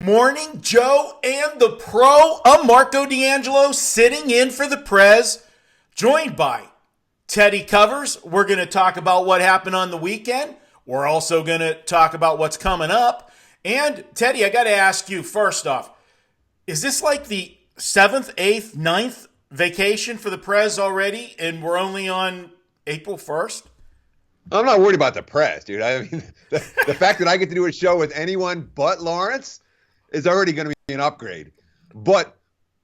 morning, Joe and the Pro. I'm Marco D'Angelo sitting in for the Prez, joined by Teddy Covers. We're going to talk about what happened on the weekend. We're also going to talk about what's coming up. And Teddy, I got to ask you first off, is this like the 7th, 8th, 9th vacation for the Prez already, and we're only on April 1st? I'm not worried about the Prez, dude. I mean, the fact that I get to do a show with anyone but Lawrence is already going to be an upgrade. But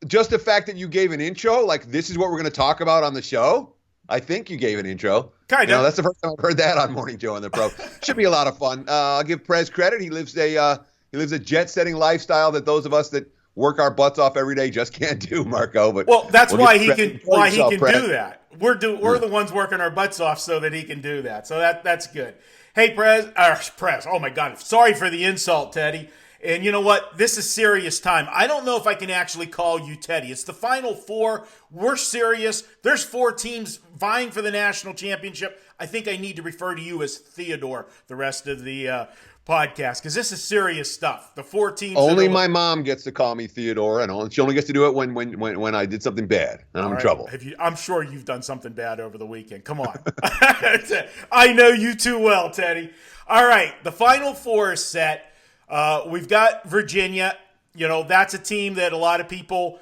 just the fact that you gave an intro, like this is what we're going to talk about on the show, I think you gave an intro. Kind of. You know, that's the first time I've heard that on Morning Joe and the Pro. Should be a lot of fun. I'll give Prez credit. He lives a jet-setting lifestyle that those of us that work our butts off every day just can't do, Marco. But well, that's why he can Prez. do that. We're the ones working our butts off so that he can do that. So that's good. Hey, Prez. Oh my God. Sorry for the insult, Teddy. And you know what? This is serious time. I don't know if I can actually call you Teddy. It's the Final Four. We're serious. There's 4 teams vying for the national championship. I think I need to refer to you as Theodore the rest of the podcast, because this is serious stuff. The 4 teams. Only my mom gets to call me Theodore, and she only gets to do it when I did something bad and I'm in trouble. I'm sure you've done something bad over the weekend. Come on. I know you too well, Teddy. All right, the Final Four is set. We've got Virginia. You know, that's a team that a lot of people,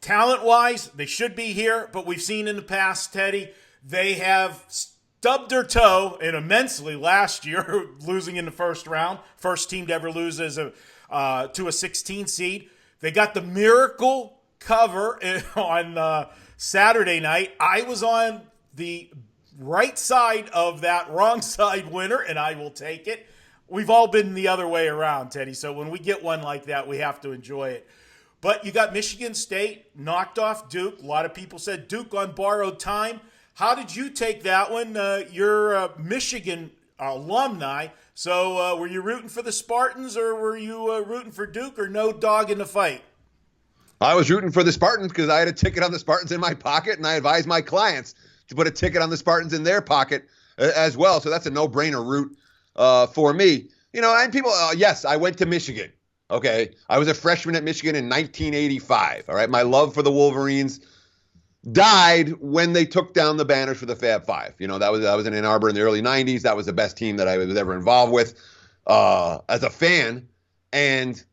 talent-wise, they should be here. But we've seen in the past, Teddy, they have stubbed their toe and immensely last year, losing in the first round. First team to ever lose to a 16 seed. They got the miracle cover on Saturday night. I was on the right side of that wrong side winner, and I will take it. We've all been the other way around, Teddy, so when we get one like that, we have to enjoy it. But you got Michigan State, knocked off Duke. A lot of people said Duke on borrowed time. How did you take that one? You're a Michigan alumni, so were you rooting for the Spartans, or were you rooting for Duke, or no dog in the fight? I was rooting for the Spartans because I had a ticket on the Spartans in my pocket, and I advised my clients to put a ticket on the Spartans in their pocket as well, so that's a no-brainer route for me. And people, yes, I went to Michigan. Okay. I was a freshman at Michigan in 1985. All right. My love for the Wolverines died when they took down the banners for the Fab Five. I was in Ann Arbor in the early 90s. That was the best team that I was ever involved with as a fan. And,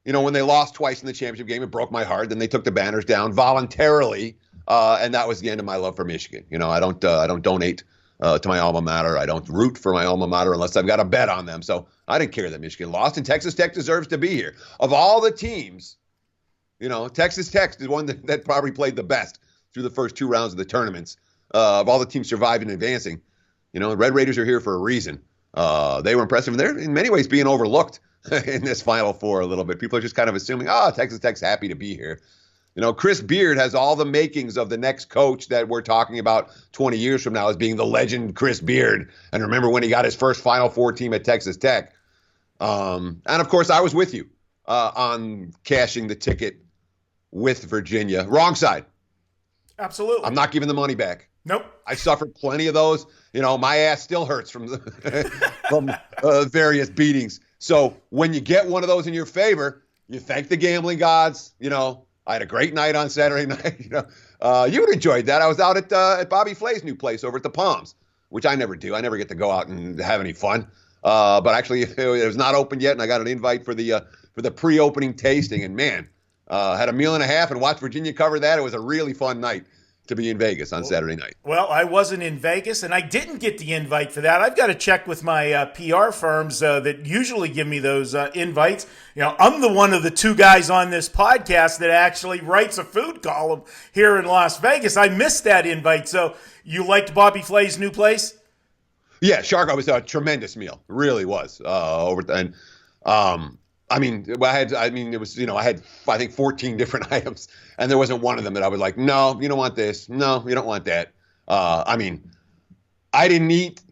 when they lost twice in the championship game, it broke my heart. Then they took the banners down voluntarily. And that was the end of my love for Michigan. I don't donate to my alma mater. I don't root for my alma mater unless I've got a bet on them. So I didn't care that Michigan lost, and Texas Tech deserves to be here. Of all the teams, Texas Tech is one that probably played the best through the first 2 rounds of the tournaments. Of all the teams surviving and advancing, the Red Raiders are here for a reason. They were impressive, and they're in many ways being overlooked in this Final Four a little bit. People are just kind of assuming, Texas Tech's happy to be here. Chris Beard has all the makings of the next coach that we're talking about 20 years from now as being the legend Chris Beard. And remember when he got his first Final Four team at Texas Tech. And, of course, I was with you on cashing the ticket with Virginia. Wrong side. Absolutely. I'm not giving the money back. Nope. I suffered plenty of those. My ass still hurts from various beatings. So when you get one of those in your favor, you thank the gambling gods, I had a great night on Saturday night. You would enjoyed that. I was out at Bobby Flay's new place over at the Palms, which I never do. I never get to go out and have any fun. But actually, it was not open yet, and I got an invite for the pre-opening tasting. And man, had a meal and a half and watched Virginia cover that. It was a really fun night to be in Vegas on Saturday night. Well, I wasn't in Vegas, and I didn't get the invite for that. I've got to check with my PR firms that usually give me those invites. I'm the one of the 2 guys on this podcast that actually writes a food column here in Las Vegas. I missed that invite. So you liked Bobby Flay's new place? Yeah, Shark, it was a tremendous meal. It really was. I had, I think, 14 different items, and there wasn't one of them that I was like, no, you don't want this. No, you don't want that. I didn't eat,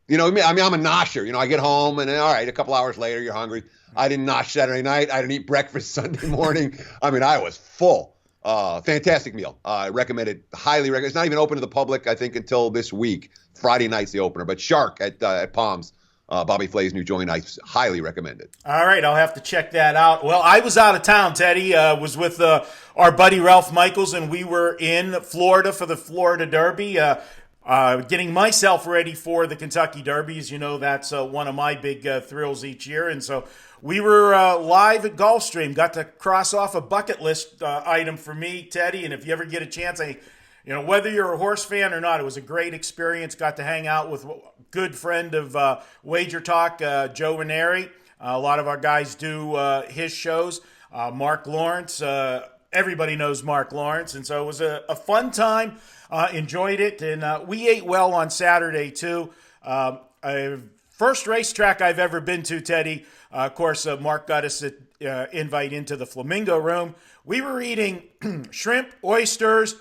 I'm a nosher. I get home and all right, a couple hours later, you're hungry. I didn't nosh Saturday night. I didn't eat breakfast Sunday morning. I was full. Fantastic meal. I recommend it, highly recommend. It's not even open to the public, I think, until this week. Friday night's the opener, but Shark at Palms, Bobby Flay's new joint. I highly recommend it. All right, I'll have to check that out. Well, I was out of town, Teddy. Was with our buddy Ralph Michaels, and we were in Florida for the Florida Derby. Getting myself ready for the Kentucky Derby. As you know, that's one of my big thrills each year. And so we were live at Gulfstream. Got to cross off a bucket list item for me, Teddy. And if you ever get a chance, whether you're a horse fan or not, it was a great experience. Got to hang out with a good friend of WagerTalk, Joe Ranieri. A lot of our guys do his shows. Mark Lawrence. Everybody knows Mark Lawrence. And so it was a fun time. Enjoyed it. And we ate well on Saturday, too. First racetrack I've ever been to, Teddy. Of course, Mark got us an invite into the Flamingo Room. We were eating shrimp, oysters,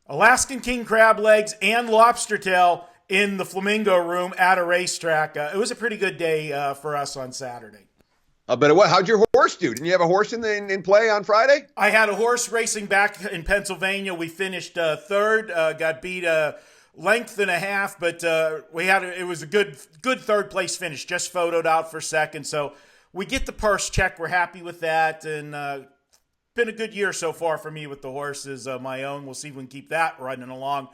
Alaskan king crab legs, and lobster tail in the Flamingo Room at a racetrack. It was a pretty good day for us on Saturday. But how'd your horse do? Didn't you have a horse in play on Friday? I had a horse racing back in Pennsylvania. We finished third, got beat a length and a half, but it was a good third place finish. Just photoed out for second, so we get the purse check. We're happy with that, and been a good year so far for me with the horses, my own. We'll see if we can keep that running along.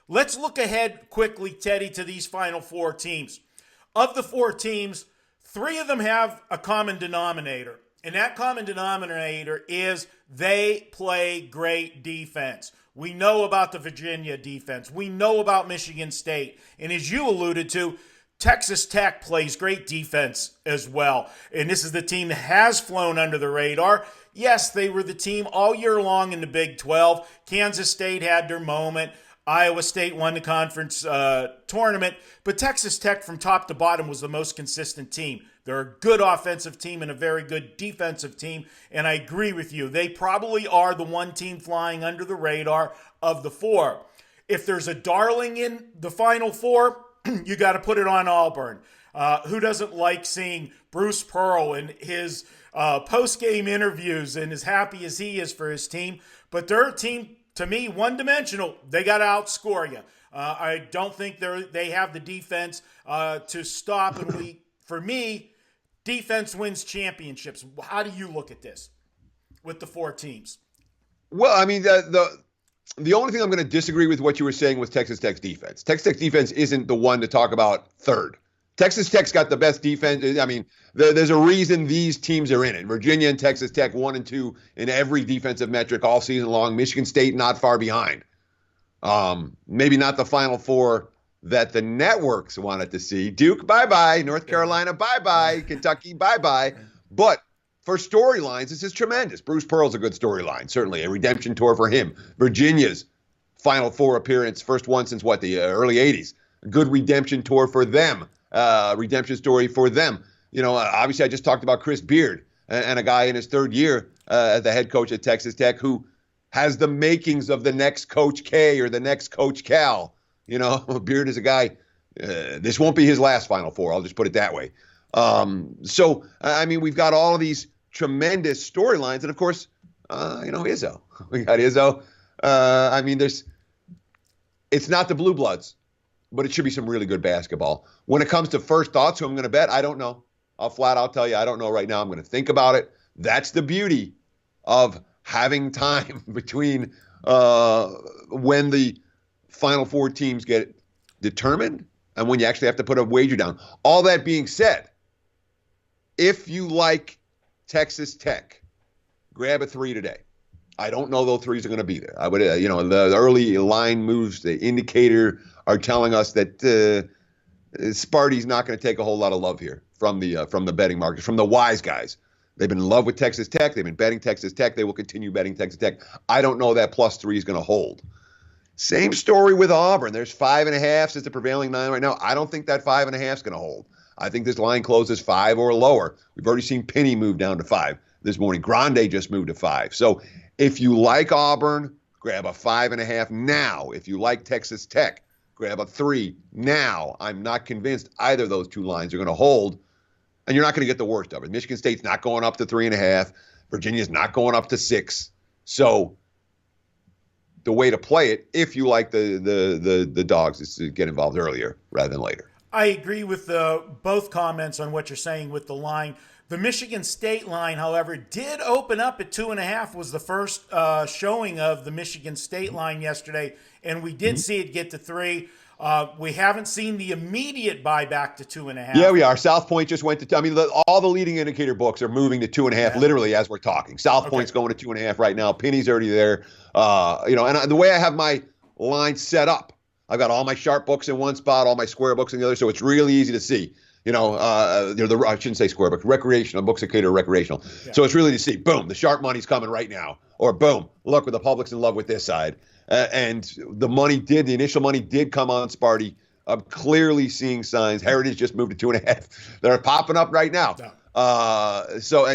Let's look ahead quickly, Teddy, to these final four teams. Of the four teams, three of them have a common denominator, and that common denominator is they play great defense. We know about the Virginia defense. We know about Michigan State. And as you alluded to, Texas Tech plays great defense as well. And this is the team that has flown under the radar. Yes, they were the team all year long in the Big 12. Kansas State had their moment. Iowa State won the conference tournament. But Texas Tech from top to bottom was the most consistent team. They're a good offensive team and a very good defensive team. And I agree with you. They probably are the one team flying under the radar of the four. If there's a darling in the Final Four, you got to put it on Auburn. Who doesn't like seeing Bruce Pearl and his post-game interviews and as happy as he is for his team? But they're a team, to me, one-dimensional. They got to outscore you. I don't think they have the defense to stop. And for me, defense wins championships. How do you look at this with the four teams? Well, I mean, the only thing I'm going to disagree with what you were saying was Texas Tech's defense. Texas Tech's defense isn't the one to talk about third. Texas Tech's got the best defense. I mean, there's a reason these teams are in it. Virginia and Texas Tech 1 and 2 in every defensive metric all season long. Michigan State not far behind. Maybe not the Final Four that the networks wanted to see. Duke, bye-bye. North Carolina, bye-bye. Kentucky, bye-bye. But for storylines, this is tremendous. Bruce Pearl's a good storyline, certainly. A redemption tour for him. Virginia's Final Four appearance, first one since the early 80s. A good redemption tour for them. Redemption story for them. Obviously I just talked about Chris Beard and a guy in his third year as the head coach at Texas Tech who has the makings of the next Coach K or the next Coach Cal. Beard is a guy, this won't be his last Final Four. I'll just put it that way. So, I mean, we've got all of these tremendous storylines. And of course, Izzo. We got Izzo. I mean, it's not the Blue Bloods, but it should be some really good basketball. When it comes to first thoughts, who I'm going to bet, I don't know. I'll flat out tell you, I don't know right now. I'm going to think about it. That's the beauty of having time between when the Final Four teams get determined and when you actually have to put a wager down. All that being said, if you like Texas Tech, grab a 3 today. I don't know those threes are going to be there. I would, the early line moves, the indicator are telling us that Sparty's not going to take a whole lot of love here from the betting markets, from the wise guys. They've been in love with Texas Tech. They've been betting Texas Tech. They will continue betting Texas Tech. I don't know that +3 is going to hold. Same story with Auburn. There's 5.5 since the prevailing 9 right now. I don't think that 5.5 is going to hold. I think this line closes 5 or lower. We've already seen Penny move down to 5 this morning. Grande just moved to 5. So if you like Auburn, grab a 5.5 now. If you like Texas Tech, grab a 3 now. I'm not convinced either of those two lines are going to hold, and you're not going to get the worst of it. Michigan State's not going up to 3.5. Virginia's not going up to 6. So the way to play it, if you like the dogs, is to get involved earlier rather than later. I agree with both comments on what you're saying with the line. The Michigan State line, however, did open up at 2.5. Was the first showing of the Michigan State line yesterday, and we did see it get to 3. We haven't seen the immediate buyback to 2.5. Yeah, we are. South Point just went to. I mean, all the leading indicator books are moving to 2.5, literally as we're talking. South Point's going to 2.5 right now. Penny's already there. And the way I have my line set up, I've got all my sharp books in one spot, all my square books in the other, so it's really easy to see. I shouldn't say square book, recreational books that cater recreational. Yeah. So it's really to see. Boom, the sharp money's coming right now, or boom, look, the public's in love with this side, and the initial money did come on Sparty. I'm clearly seeing signs. Heritage just moved to 2.5. They're popping up right now. Yeah. So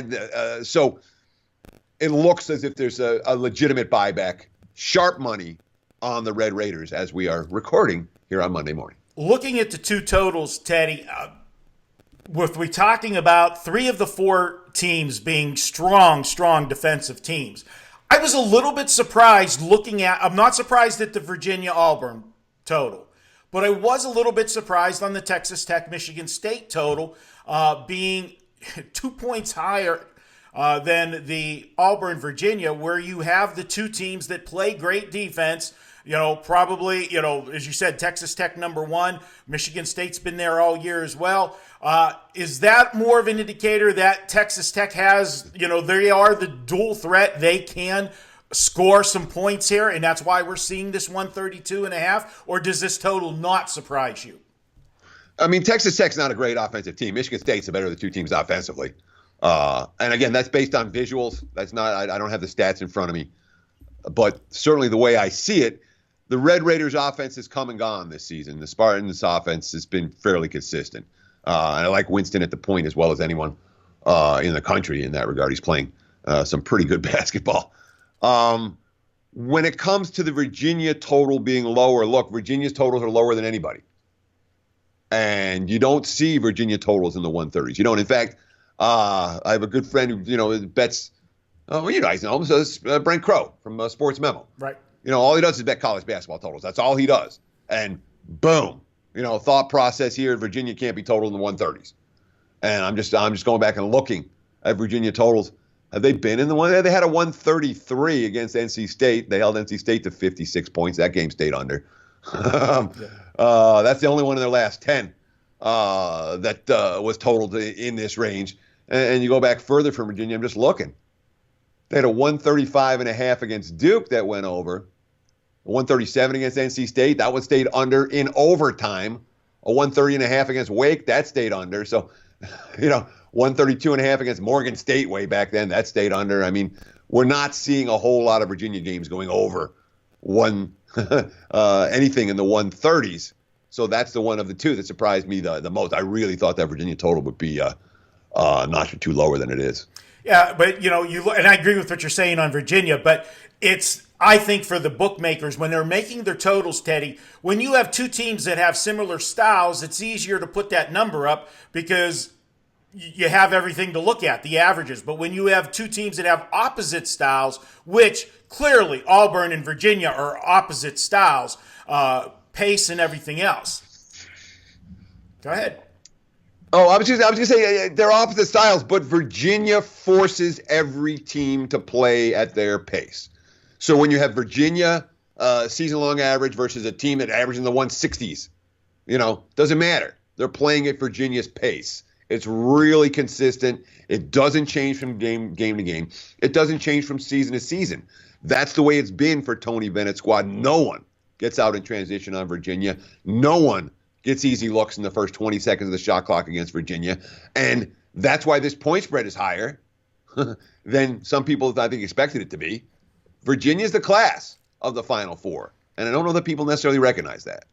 it looks as if there's a legitimate buyback, sharp money on the Red Raiders as we are recording here on Monday morning. Looking at the two totals, Teddy, we're talking about 3 of the 4 teams being strong defensive teams. I was a little bit surprised I'm not surprised at the Virginia-Auburn total, but I was a little bit surprised on the Texas Tech-Michigan State total being 2 points higher than the Auburn-Virginia, where you have the 2 teams that play great defense. Probably, as you said, Texas Tech #1. Michigan State's been there all year as well. Is that more of an indicator that Texas Tech has, they are the dual threat? They can score some points here, and that's why we're seeing this 132.5? Or does this total not surprise you? I mean, Texas Tech's not a great offensive team. Michigan State's the better of the 2 teams offensively. And again, that's based on visuals. That's not, I don't have the stats in front of me. But certainly the way I see it, the Red Raiders offense has come and gone this season. The Spartans offense has been fairly consistent. And I like Winston at the point as well as anyone in the country in that regard. He's playing some pretty good basketball. When it comes to the Virginia total being lower, look, Virginia's totals are lower than anybody. And you don't see Virginia totals in the 130s. You don't. In fact, I have a good friend who, bets, you guys know him, so Brent Crow from Sports Memo. Right. All he does is bet college basketball totals. That's all he does. And boom, thought process here, Virginia can't be total in the 130s. And I'm just going back and looking at Virginia totals. Have they been in the one? They had a 133 against NC State. They held NC State to 56 points. That game stayed under. That's the only one in their last 10 that was totaled in this range. And you go back further from Virginia, I'm just looking. They had a 135.5 against Duke that went over. A 137 against NC State. That one stayed under in overtime. A 130.5 against Wake. That stayed under. So, 132.5 against Morgan State way back then. That stayed under. I mean, we're not seeing a whole lot of Virginia games going over anything in the 130s. So that's the one of the 2 that surprised me the most. I really thought that Virginia total would be a notch or 2 lower than it is. Yeah, but and I agree with what you're saying on Virginia, but I think for the bookmakers, when they're making their totals, Teddy, when you have 2 teams that have similar styles, it's easier to put that number up because you have everything to look at, the averages. But when you have 2 teams that have opposite styles, which clearly Auburn and Virginia are opposite styles, pace and everything else. Go ahead. Oh, I was just going to say they're opposite styles, but Virginia forces every team to play at their pace. So when you have Virginia season-long average versus a team that averages in the 160s, doesn't matter. They're playing at Virginia's pace. It's really consistent. It doesn't change from game to game. It doesn't change from season to season. That's the way it's been for Tony Bennett's squad. No one gets out in transition on Virginia. No one gets easy looks in the first 20 seconds of the shot clock against Virginia. And that's why this point spread is higher than some people, I think, expected it to be. Virginia's the class of the Final Four. And I don't know that people necessarily recognize that.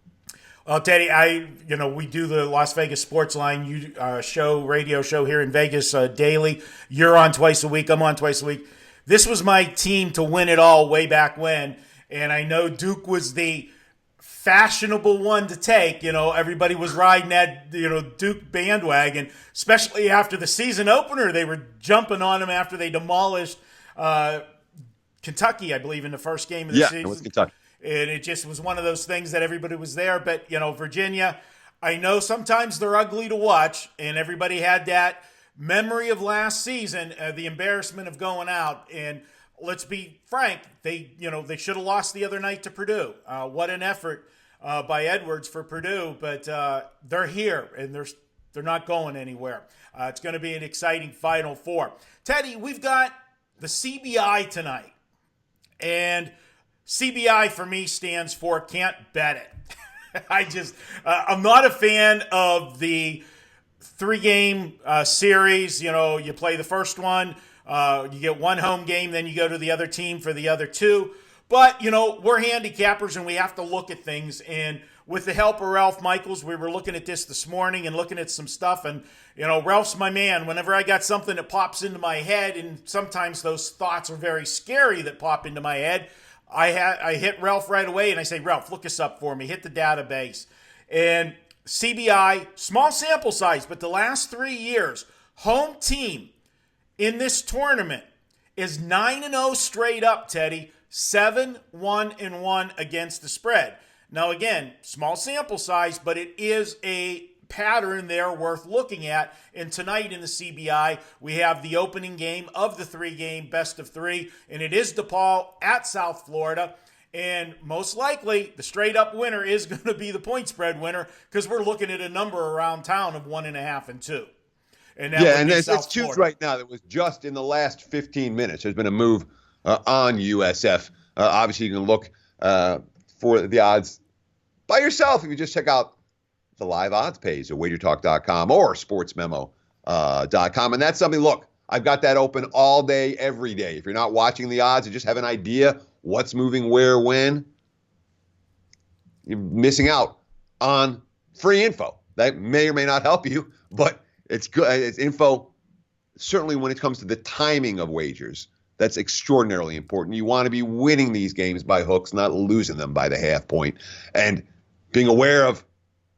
Well, Teddy, we do the Las Vegas Sports Line radio show here in Vegas daily. You're on twice a week. I'm on twice a week. This was my team to win it all way back when. And I know Duke was the fashionable one to take. Everybody was riding that, Duke bandwagon, especially after the season opener. They were jumping on them after they demolished Kentucky, I believe, in the first game of the season. Yeah, it was Kentucky. And it just was one of those things that everybody was there. But, Virginia, I know sometimes they're ugly to watch, and everybody had that memory of last season, the embarrassment of going out. And let's be frank, they should have lost the other night to Purdue. What an effort by Edwards for Purdue, but they're here and they're not going anywhere. It's going to be an exciting Final Four. Teddy, we've got the CBI tonight, and CBI for me stands for can't bet it. I'm not a fan of the 3-game series. You play the first one, you get one home game, then you go to the other team for the other two. But, we're handicappers and we have to look at things. And with the help of Ralph Michaels, we were looking at this morning and looking at some stuff. And, Ralph's my man. Whenever I got something that pops into my head, and sometimes those thoughts are very scary that pop into my head, I hit Ralph right away and I say, Ralph, look this up for me. Hit the database. And CBI, small sample size, but the last 3 years, home team in this tournament is 9-0 straight up, Teddy. 7-1-1 against the spread. Now, again, small sample size, but it is a pattern there worth looking at. And tonight in the CBI, we have the opening game of the 3-game best of 3, and it is DePaul at South Florida. And most likely, the straight-up winner is going to be the point spread winner, because we're looking at a number around town of 1.5 and 2. And it's huge right now. That was just in the last 15 minutes. There's been a move on USF. Obviously, you can look for the odds by yourself if you just check out the live odds page at WagerTalk.com or SportsMemo.com. And that's something, look, I've got that open all day, every day. If you're not watching the odds and just have an idea what's moving where, when, you're missing out on free info. That may or may not help you, but it's good. It's info, certainly when it comes to the timing of wagers. That's extraordinarily important. You want to be winning these games by hooks, not losing them by the half point. And being aware of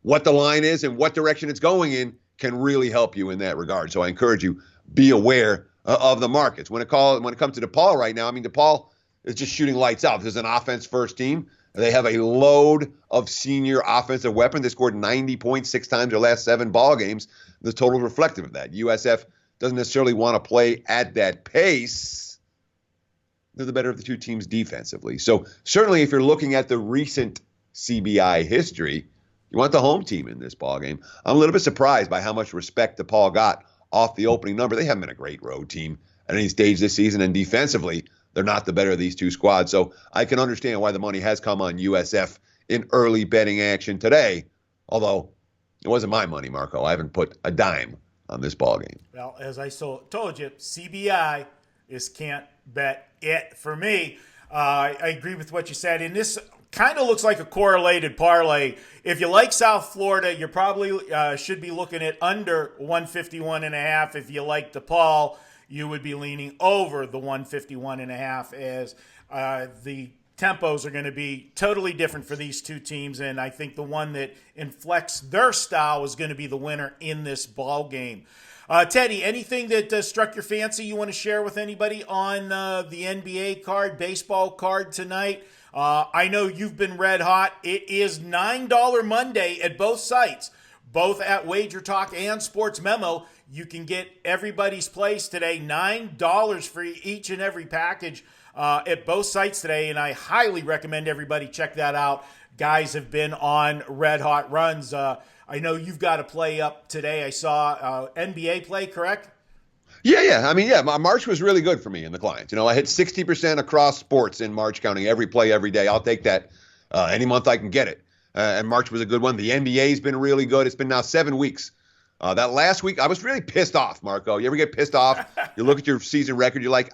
what the line is and what direction it's going in can really help you in that regard. So I encourage you, be aware of the markets. When it comes to DePaul right now, DePaul is just shooting lights out. This is an offense-first team. They have a load of senior offensive weapons. They scored 90 points 6 times their last 7 ball games. The total reflective of that. USF doesn't necessarily want to play at that pace. They're the better of the two teams defensively. So certainly if you're looking at the recent CBI history, you want the home team in this ball game. I'm a little bit surprised by how much respect DePaul got off the opening number. They haven't been a great road team at any stage this season, and defensively, they're not the better of these two squads. So I can understand why the money has come on USF in early betting action today, although it wasn't my money, Marco. I haven't put a dime on this ball game. Well, as I told you, CBI is can't bet it for me. I agree with what you said. And this kind of looks like a correlated parlay. If you like South Florida, you probably should be looking at under 151.5. If you like DePaul, you would be leaning over the 151.5, as the tempos are going to be totally different for these two teams. And I think the one that inflects their style is going to be the winner in this ball game. Teddy, anything that struck your fancy you want to share with anybody on the NBA card, baseball card tonight? I know you've been red hot. It is $9 Monday at both sites, both at WagerTalk and Sports Memo. You can get everybody's place today, $9 for each and every package at both sites today, and I highly recommend everybody check that out. Guys have been on red hot runs. I know you've got a play up today. I saw NBA play, correct? Yeah. My March was really good for me and the clients. I hit 60% across sports in March, counting every play every day. I'll take that any month I can get it. And March was a good one. The NBA's been really good. It's been now 7 weeks. That last week, I was really pissed off, Marco. You ever get pissed off? You look at your season record, you're like,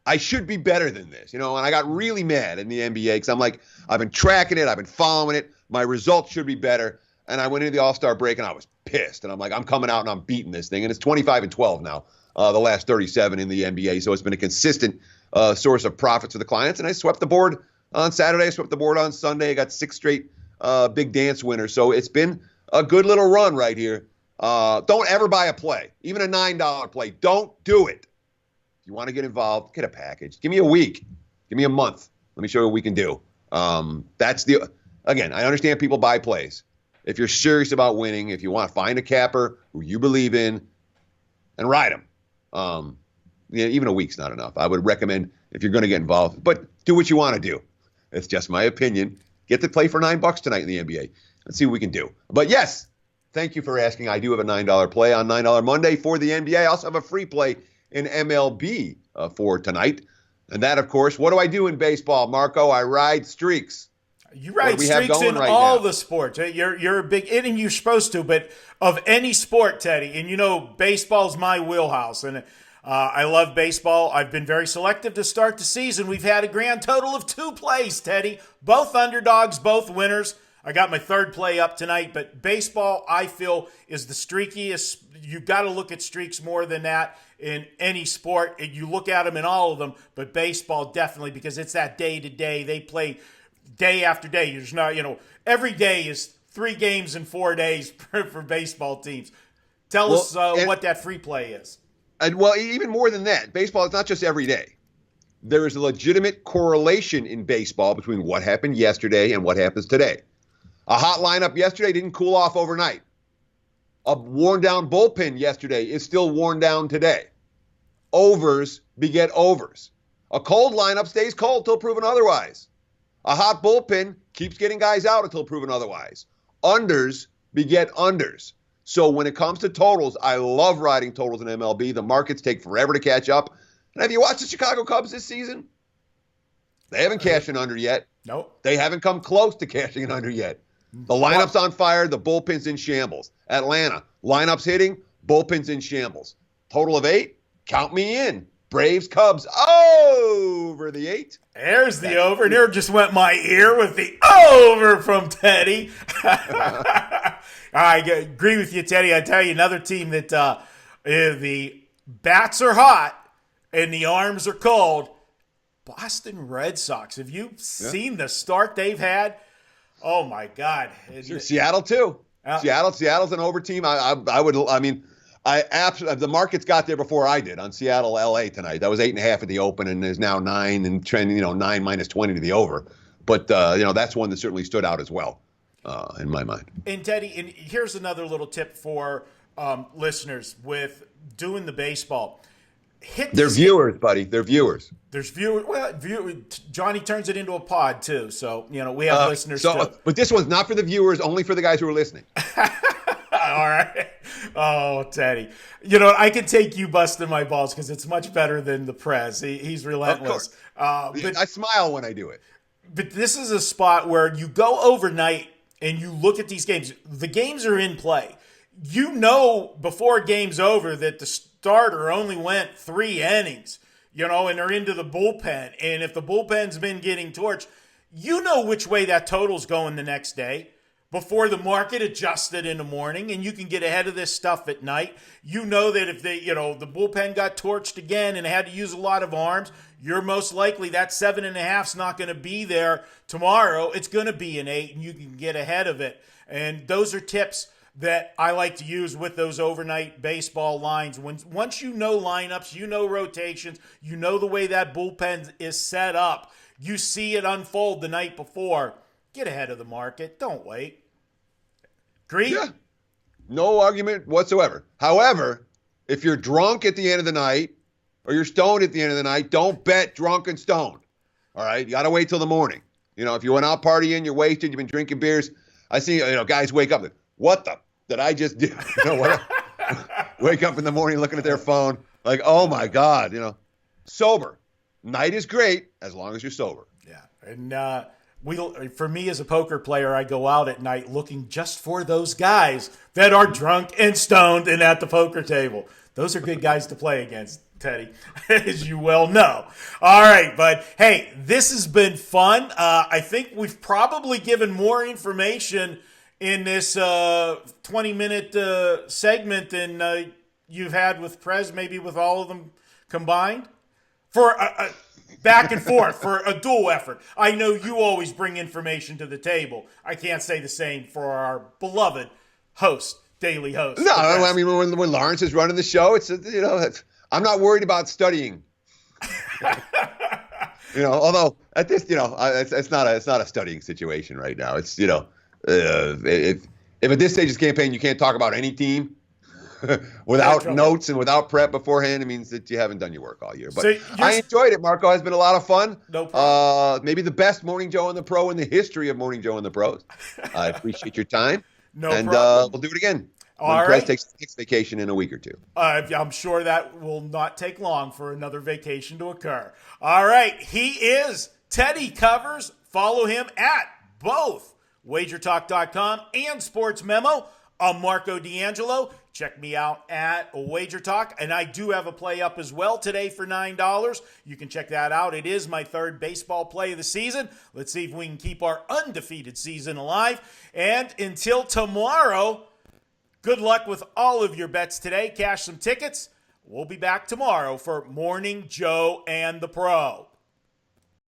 I should be better than this, and I got really mad in the NBA because I'm like, I've been tracking it, I've been following it, my results should be better, and I went into the All-Star break and I was pissed, and I'm like, I'm coming out and I'm beating this thing, and it's 25-12 now, the last 37 in the NBA, so it's been a consistent source of profits for the clients, and I swept the board on Saturday, I swept the board on Sunday, I got 6 straight big dance winners, so it's been a good little run right here. Don't ever buy a play, even a $9 play. Don't do it. If you want to get involved, get a package. Give me a week. Give me a month. Let me show you what we can do. Again, I understand people buy plays. if you're serious about winning, if you want to find a capper who you believe in and ride him. Even a week's not enough. I would recommend if you're going to get involved, but do what you want to do. It's just my opinion. Get to play for $9 tonight in the NBA. Let's see what we can do. But yes, thank you for asking. I do have a $9 play on $9 Monday for the NBA. I also have a free play in MLB for tonight. And that, of course, what do I do in baseball, Marco? I ride streaks. You ride streaks in all the sports. You're a big, and you're supposed to, but of any sport, Teddy. And baseball's my wheelhouse. And I love baseball. I've been very selective to start the season. We've had a grand total of 2 plays, Teddy. Both underdogs, both winners. I got my third play up tonight, but baseball, I feel, is the streakiest. You've got to look at streaks more than that in any sport. And you look at them in all of them, but baseball definitely, because it's that day-to-day. They play day after day. There's not, every day is 3 games in 4 days for baseball teams. Tell us what that free play is. And even more than that, baseball is not just every day. There is a legitimate correlation in baseball between what happened yesterday and what happens today. A hot lineup yesterday didn't cool off overnight. A worn-down bullpen yesterday is still worn down today. Overs beget overs. A cold lineup stays cold till proven otherwise. A hot bullpen keeps getting guys out until proven otherwise. Unders beget unders. So when it comes to totals, I love riding totals in MLB. The markets take forever to catch up. And have you watched the Chicago Cubs this season? They haven't cashed an under yet. Nope. They haven't come close to cashing an under yet. The lineup's on fire. The bullpen's in shambles. Atlanta, lineup's hitting. Bullpen's in shambles. Total of 8. Count me in. Braves, Cubs, over the 8. There's the over. And there just went my ear with the over from Teddy. I agree with you, Teddy. I tell you, another team that the bats are hot and the arms are cold. Boston Red Sox. Have you seen the start they've had? Oh my God! Sure. Seattle too. Seattle's an over team. The markets got there before I did on Seattle, LA tonight. That was 8.5 at the open, and there's now 9 and trending. 9 minus 20 to the over. But that's one that certainly stood out as well. In my mind. And Teddy, and here's another little tip for listeners with doing the baseball. They're viewers, buddy. They're viewers. There's viewers. Well, Johnny turns it into a pod too, so we have listeners too. But this one's not for the viewers, only for the guys who are listening. All right. Oh, Teddy. I can take you busting my balls because it's much better than the Prez. He's relentless. But I smile when I do it. But this is a spot where you go overnight and you look at these games. The games are in play. Before a game's over that the starter only went 3 innings, and they're into the bullpen. And if the bullpen's been getting torched, which way that total's going the next day before the market adjusted in the morning, and you can get ahead of this stuff at night. That if the bullpen got torched again and had to use a lot of arms, you're most likely that 7.5's not going to be there tomorrow. It's going to be an 8, and you can get ahead of it. And those are tips that I like to use with those overnight baseball lines. Once you know lineups, rotations, the way that bullpen is set up, you see it unfold the night before. Get ahead of the market. Don't wait. Agree? Yeah. No argument whatsoever. However, if you're drunk at the end of the night or you're stoned at the end of the night, don't bet drunk and stoned. All right? You got to wait till the morning. If you went out partying, you're wasted, you've been drinking beers. I see, guys wake up. What the did I just do? Wake up in the morning looking at their phone like, oh, my God. Sober. Night is great as long as you're sober. Yeah. And for me as a poker player, I go out at night looking just for those guys that are drunk and stoned and at the poker table. Those are good guys to play against, Teddy, as you well know. All right, but hey, this has been fun. I think we've probably given more information in this 20-minute segment than you've had with Prez, maybe with all of them combined. For a back and forth, for a dual effort. I know you always bring information to the table. I can't say the same for our beloved host, daily host. No, I mean, when Lawrence is running the show, I'm not worried about studying. Although at this, it's not a studying situation right now. It's, if if at this stage of the campaign you can't talk about any team without notes and without prep beforehand, it means that you haven't done your work all year. But so I enjoyed it, Marco. It's been a lot of fun. No problem. Maybe the best Morning Joe and the Pro in the history of Morning Joe and the Pros. I appreciate your time. No problem. We'll do it again. All when right. Prez takes next vacation in a week or two. I'm sure that will not take long for another vacation to occur. All right. He is Teddy Covers. Follow him at both WagerTalk.com and Sports Memo. I'm Marco D'Angelo. Check me out at WagerTalk. And I do have a play up as well today for $9. You can check that out. It is my third baseball play of the season. Let's see if we can keep our undefeated season alive. And until tomorrow, good luck with all of your bets today. Cash some tickets. We'll be back tomorrow for Morning Joe and the Pro.